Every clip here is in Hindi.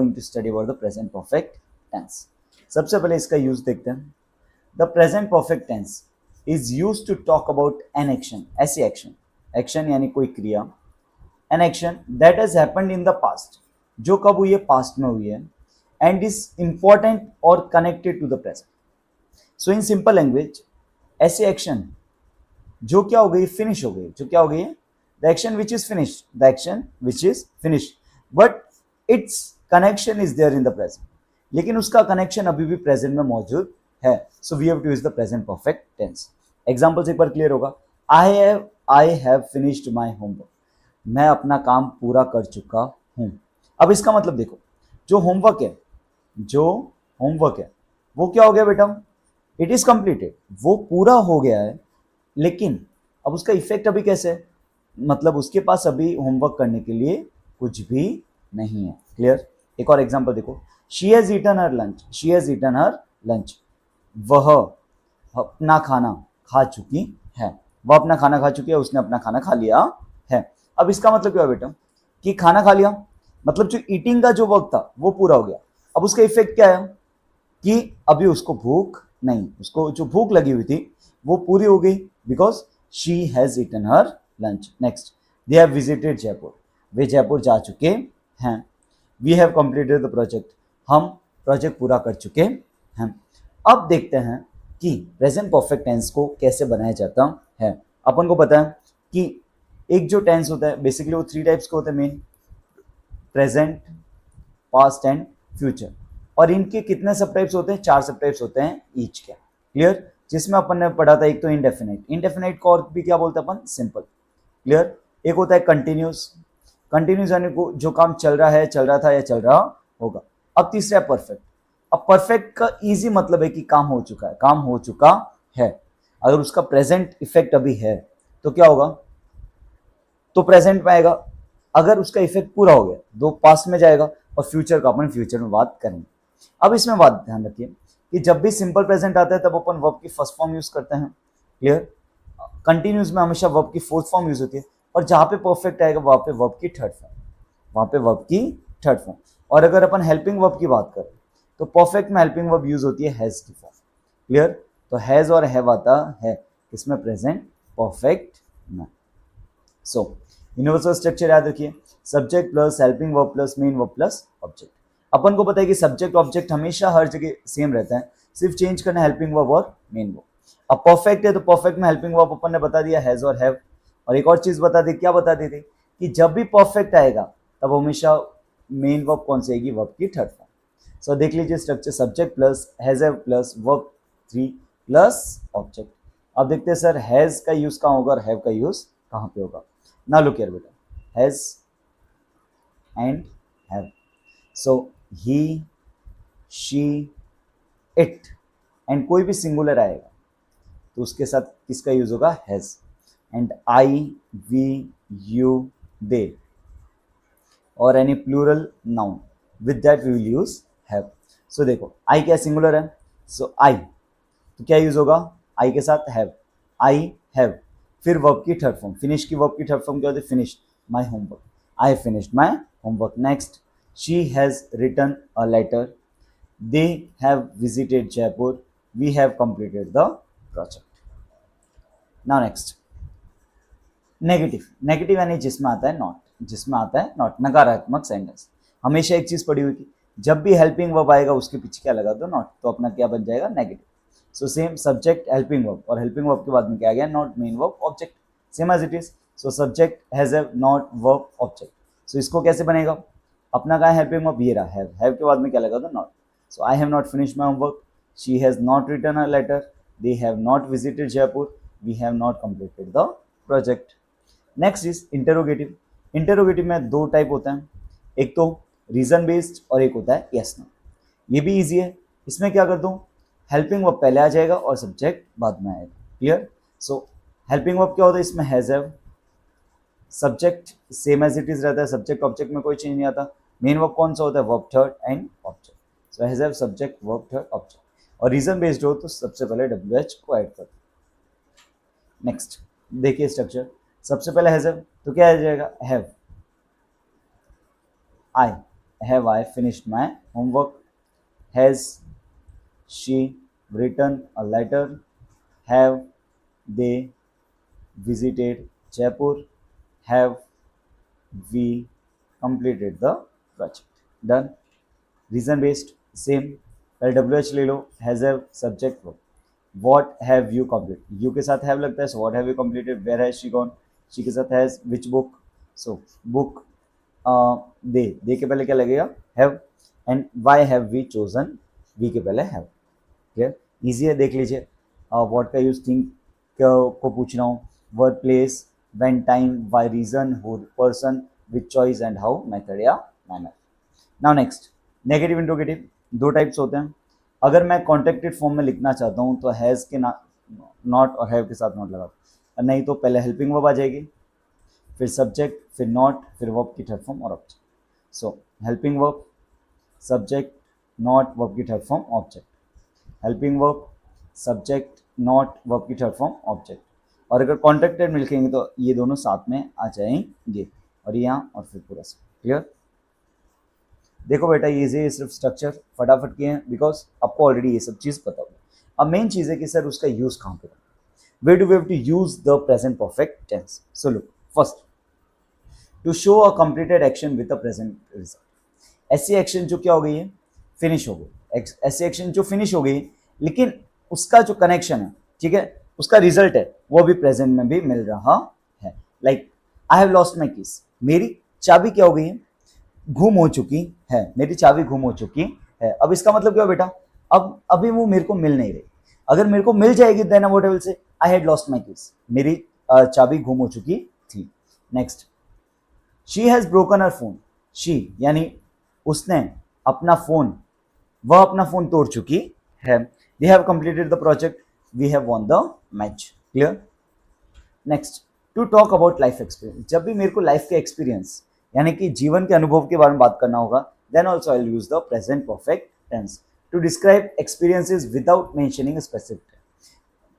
Going to study about the present perfect tense. सबसे पहले इसका यूज देखते हैं। The present perfect tense is use to talk about an action, ऐसी एक्शन, एक्शन यानी कोई क्रिया, an action that has happened in the past, जो कब हुई है, पास्ट में हुई है, एंड इज इंपॉर्टेंट और connected to the present. So in simple language, ऐसी एक्शन जो क्या हो गई, फिनिश हो गई, जो क्या हो गई है, the action which is finish, the action which is finish, but it's connection is there in the present, लेकिन उसका कनेक्शन अभी भी प्रेजेंट में मौजूद है। So we have to use the present perfect tense. Examples एक बार क्लियर होगा। I have finished my homework, मैं अपना काम पूरा कर चुका हूं। अब इसका मतलब देखो, जो होमवर्क है, जो होमवर्क है वो क्या हो गया बेटा, इट इज कंप्लीटेड, वो पूरा हो गया है, लेकिन अब उसका इफेक्ट अभी कैसे है, मतलब उसके पास अभी होमवर्क करने के लिए कुछ भी नहीं है। क्लियर। एक और एग्जांपल देखो, she has eaten her lunch, she has eaten her lunch, वह अपना खाना खा चुकी है, वह अपना खाना खा चुकी है, उसने अपना खाना खा लिया है। अब इसका मतलब क्या है बेटा, कि खाना खा लिया मतलब जो ईटिंग का जो वक्त था वो पूरा हो गया। अब उसका इफेक्ट क्या है, कि अभी उसको भूख नहीं, उसको जो भूख लगी हुई थी वो पूरी हो गई, because she has eaten her lunch. Next, they have visited Jaipur, वे जयपुर जा चुके हैं। We have completed the project, हम प्रोजेक्ट पूरा कर चुके हैं। अब देखते हैं कि प्रेजेंट परफेक्ट टेंस को कैसे बनाया जाता है। अपन को पता है कि एक जो टेंस होता है, बेसिकली वो 3 टाइप्स के होते हैं main, present, past and future. और इनके कितने सब टाइप्स होते हैं, 4 सब टाइप्स होते हैं ईच के। क्लियर। जिसमें अपन ने पढ़ा था एक तो इंडेफिनिट, इंडेफिनिट को और भी क्या बोलते हैं अपन, सिंपल। क्लियर। एक होता है कंटिन्यूस, कंटिन्यूस यानी जो काम चल रहा है, चल रहा था या चल रहा होगा। अब तीसरा है परफेक्ट। अब परफेक्ट का इजी मतलब है कि काम हो चुका है, काम हो चुका है। अगर उसका प्रेजेंट इफेक्ट अभी है तो क्या होगा, तो प्रेजेंट में आएगा। अगर उसका इफेक्ट पूरा हो गया तो पास्ट में जाएगा, और फ्यूचर का अपन फ्यूचर में बात करेंगे। अब इसमें बात ध्यान रखिए कि जब भी सिंपल प्रेजेंट आता है तब अपन वर्ब की फर्स्ट फॉर्म यूज करते हैं। क्लियर। कंटिन्यूस में हमेशा वर्ब की फोर्थ फॉर्म यूज होती है, और जहां पे परफेक्ट आएगा वहां पे वर्ब की थर्ड फॉर्म, वहां पे वर्ब की थर्ड फॉर्म। और अगर अपन हेल्पिंग वर्ब की बात करें तो परफेक्ट में हेल्पिंग वर्ब यूज होती है हैज की फॉर्म। क्लियर। तो हैज और हैव आता है इसमें प्रेजेंट परफेक्ट में। सो यूनिवर्सल स्ट्रक्चर याद रखिए, subject plus helping verb plus main verb plus object. अपन को पता है कि सब्जेक्ट ऑब्जेक्ट हमेशा हर जगह सेम रहता है, सिर्फ चेंज करना हेल्पिंग वर्ब और मेन वर्ब। अब परफेक्ट है तो परफेक्ट में हेल्पिंग वर्ब अपन ने बता दिया हैज और हैव। और एक और चीज बता दी, क्या बता दी थी, कि जब भी परफेक्ट आएगा तब हमेशा मेन वर्ब कौन सी आएगी, वर्ब की थर्ड फॉर्म। सो देख लीजिए structure, subject plus has have plus verb 3 plus object. अब देखते हैं सर हैज का यूज कहाँ होगा और हैव का यूज कहाँ पे होगा। ना लुक हियर बेटा, has and have. So he, she, it, and कोई भी सिंगुलर आएगा तो उसके साथ किसका यूज होगा, has. And I, we, you, they, और any plural noun, with that we will use have. So देखो आई क्या सिंगुलर है, सो आई तो क्या यूज होगा, आई के साथ हैव, आई हैव। फिर वर्ब की थर्ड फॉर्म, फिनिश की वर्ब की थर्ड फॉर्म क्या होती है, finish my homework, I have finished my homework. Next, she has written a letter, they have visited Jaipur, we have completed the project. Now next, negative. Negative यानी जिसमें आता है नॉट, जिसमें आता है नॉट, नकारात्मक सेंटेंस। हमेशा एक चीज पड़ी हुई थी, जब भी हेल्पिंग वर्ब आएगा उसके पीछे क्या लगा दो, नॉट, तो अपना क्या बन जाएगा, negative. So same subject helping verb, और हेल्पिंग वर्ब के बाद में क्या आ गया, not, main verb, object, same as it is. So subject has have, not, verb, object. So इसको कैसे बनेगा, अपना कहा हेल्पिंग वर्ब ये रहा, हैव के बाद में क्या लगा दो, not. So I have not finished my homework, she has not written a letter, they have not visited Jaipur, we have not completed the project. Next is interrogative. Interrogative में 2 टाइप होते हैं, एक तो रीजन बेस्ड और एक होता है यस नो। ये भी इजी है, इसमें क्या कर दूं, हेल्पिंग वर्ब पहले आ जाएगा और सब्जेक्ट बाद में आएगा। क्लियर। सो हेल्पिंग वर्ब क्या होता है, इसमें has have, subject same as it is रहता है, सब्जेक्ट ऑब्जेक्ट में कोई चेंज नहीं आता। मेन वर्ब कौन सा होता है, verb third and object. So has have, subject, verb third, object. और रीजन बेस्ड हो तो सबसे पहले WH को ऐड कर। नेक्स्ट देखिए स्ट्रक्चर, सबसे पहले हैज हैव तो क्या आ जाएगा, have, I, have I finished my homework, has she written a letter, have they visited Jaipur, have we completed the project. Done. Reason based same, पहले डब्ल्यू एच ले लो, has have subject verb, what have you complete, you के साथ हैव लगता है, so what have you completed, where has she gone, she के साथ has, which book, so book, they के पहले क्या लगेगा, have, and why have we chosen, we के पहले हैव। क्लियर, ईजी है, देख लीजिए। वॉट का यूज थिंक को पूछ रहा हूँ, word place, when, time, why, reason, who, person, which choice and how, method या manner. Now next, negative interrogative दो टाइप्स होते हैं। अगर मैं कॉन्ट्रैक्टेड फॉर्म में लिखना चाहता हूँ तो हैज़ के नॉट और हैव के साथ नॉट लगा, नहीं तो पहले हेल्पिंग वर्ब आ जाएगी, फिर सब्जेक्ट, फिर नॉट, फिर वर्ब की थर्ड फॉर्म और object. So helping verb, subject, not, verb की third form, object, helping verb, subject, not, verb की थर्ड फॉर्म, ऑब्जेक्ट। और अगर कॉन्ट्रैक्टेड में लिखेंगे तो ये दोनों साथ में आ जाएंगे, और यहाँ और फिर पूरा। क्लियर, देखो बेटा ये सिर्फ स्ट्रक्चर फटाफट किए हैं बिकॉज आपको ऑलरेडी ये सब चीज़ पता होगी। अब मेन चीज़ है कि सर उसका यूज कहाँ पे करना, where do we have to use the present perfect tense. So look, first, to show a completed action with a present result. ऐसी एक्शन जो क्या हो गई है, फिनिश हो गई, ऐसी एक्शन जो फिनिश हो गई लेकिन उसका जो कनेक्शन है, ठीक है, उसका रिजल्ट है वो भी प्रेजेंट में भी मिल रहा है। Like I have lost my keys, मेरी चाबी क्या हो गई है, गुम हो चुकी है, मेरी चाबी गुम हो चुकी है। अब इसका मतलब क्या बेटा, अब अभी वो मेरे को मिल नहीं रही, अगर मेरे को मिल जाएगी then what I will say, I had lost my keys, मेरी चाबी गुम हो चुकी थी। Next, she has broken her phone, she यानी उसने अपना फोन, वह अपना फोन तोड़ चुकी है। They have completed the project, we have won the match. Clear. Next, to talk about life experience, जब भी मेरे को लाइफ के एक्सपीरियंस यानी कि जीवन के अनुभव के बारे में बात करना होगा, then also I will use the present perfect tense to describe experiences without mentioning specific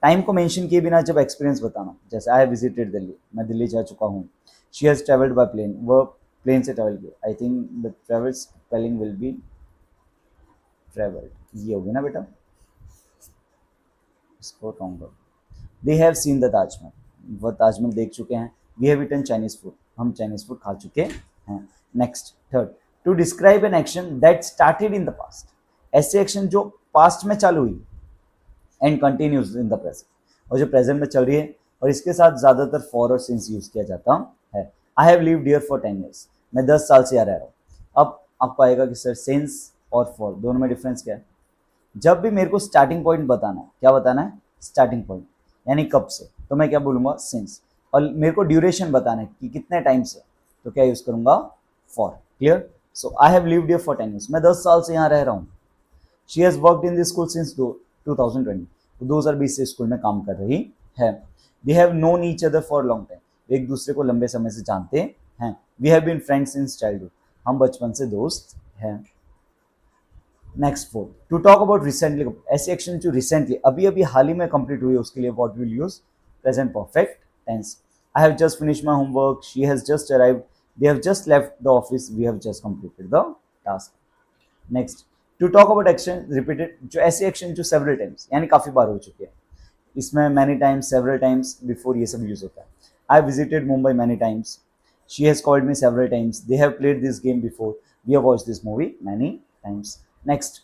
time को मेंशन किए बिना जब एक्सपीरियंस बताना, जैसे आई हैव विजिटेड दिल्ली, मैं दिल्ली जा चुका हूँ। She has travelled by plane, वो प्लेन से ट्रेवल किया। I think the travel spelling will be travelled, ये होगी ना बेटा, इसको रॉन्ग कर। They have seen the Taj Mahal, वह ताजमहल देख चुके हैं। We have eaten Chinese food, हम चाइनीज फूड खा चुके हैं। Next, third, to describe an action that started in the past, ऐसे एक्शन जो पास्ट में चालू हुई and continues in the present, और जो प्रेजेंट में चल रही है, और इसके साथ ज्यादातर फॉर और सिंस यूज किया जाता है। I have lived here for 10 years, मैं 10 साल से यहाँ रह रहा हूँ। अब आपको आएगा कि सर सिंस और फॉर दोनों में डिफरेंस क्या है। जब भी मेरे को स्टार्टिंग पॉइंट बताना है, क्या बताना है, स्टार्टिंग पॉइंट यानी कब से, तो मैं क्या बोलूँगा, सिंस। और मेरे को ड्यूरेशन बताना है कि कितने टाइम से, तो क्या यूज़ करूँगा, for. Clear. So I have lived here for 10 years, मैं 10 साल से यहाँ रह रहा हूँ। She has worked in this school since 2020, तो 2020 से स्कूल में काम कर रही है। They have known each other for long time, एक दूसरे को लंबे समय से जानते हैं। We have been friends since childhood, हम बचपन से दोस्त हैं। Next, fourth, to talk about recently, ऐसी एक्शन जो रिसेंटली अभी अभी हाल ही में कंप्लीट हुई है, उसके लिए what will use, present perfect tense. I have just finished my homework, she has just arrived, they have just left the office, we have just completed the task. Next, to talk about action repeated, जो ऐसी एक्शन जो सेवरल टाइम्स यानी काफी बार हो चुकी है, इसमें many times, several times before ये सब यूज होता है। I visited Mumbai many times, she has called me several times, they have played this game before, we have watched this movie many times. Next,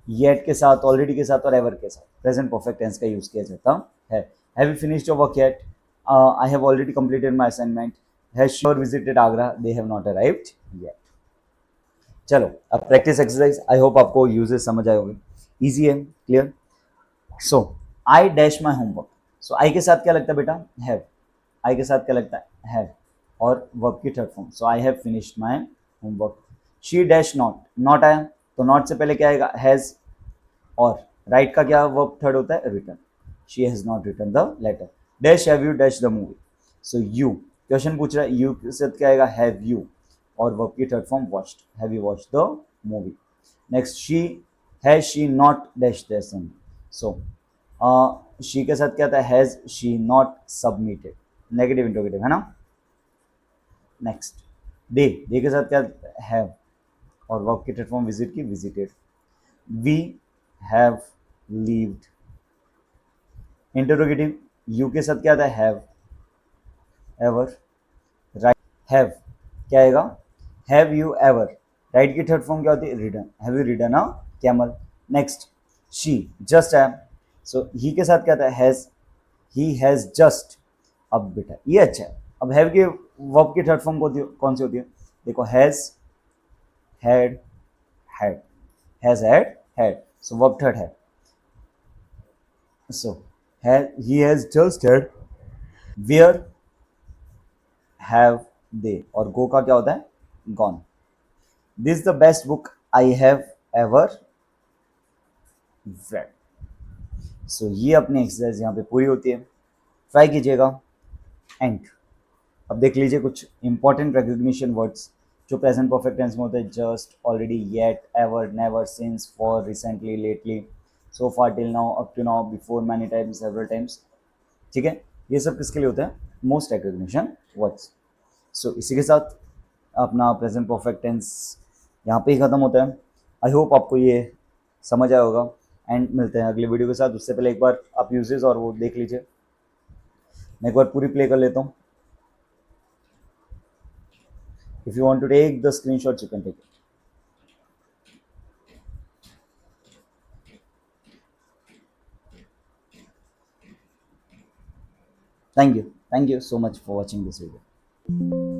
yet के साथ, ऑलरेडी के साथ और एवर के साथ प्रेजेंट परफेक्ट टेंस का यूज किया जाता है। Have you finished your work yet, I have already completed my assignment, has she visited Agra, they have not arrived yet. चलो अब प्रैक्टिस एक्सरसाइज, आई होप आपको यूजेस समझ आए होंगे, इजी है। Clear. So I dash my homework, so I के साथ क्या लगता है बेटा, हैव, आई के साथ क्या लगता है, हैव, और वर्ब की third form, so I have finished my homework. She dash not, not आया तो नॉट से पहले क्या आएगा, हैज, और राइट का क्या वर्ब थर्ड होता है, return, she has not return the letter. Dash have you dash the movie, so you, question पूछ रहा है, यू के साथ क्या आएगा, हैव यू, और वर्ब की third form watched, have you watched the movie. Next, she has she not dash the assignment, so she के साथ क्या था, has she not submitted, negative interrogative है ना। नेक्स्ट, दे, दे के साथ क्या, हैव, और वर्ब की थर्ड फॉर्म विजिट की visited. We have lived. Interrogative you के साथ क्या आता है? हैव. एवर. राइट. हैव क्या आएगा? Have you ever. राइट की थर्ड फॉर्म क्या होती है? Written. Have you written a camel. Next she just am. So he के साथ क्या आता है? हैज. He has just. अब बेटा ये अच्छा है. अब हैव के वर्ब की थर्ड फॉर्म कौन सी होती है? देखो has, had, had. Has, had. So verb third है. सो he has just had. Where have they. और गो का क्या होता है? Gone. This the best book I have ever read. So ये अपनी एक्सरसाइज यहाँ पे पूरी होती है. ट्राई कीजिएगा. एंड अब देख लीजिए कुछ इंपॉर्टेंट रिकग्निशन वर्ड्स जो प्रेजेंट परफेक्ट टेंस में होते हैं. Just, already, yet, ever, never, since, for, recently, lately, so far, till now, up to now, before, many times, several times. ठीक है, ये सब किसके लिए होते हैं? Most recognition words. सो इसी के साथ अपना प्रेजेंट परफेक्ट टेंस यहाँ पे ही ख़त्म होता है. आई होप आपको ये समझ आया होगा. एंड मिलते हैं अगले वीडियो के साथ. उससे पहले एक बार आप यूजेस और वो देख लीजिए. मैं एक बार पूरी प्ले कर लेता हूँ. If you want to take the screenshot you can take it. Thank you so much for watching this video.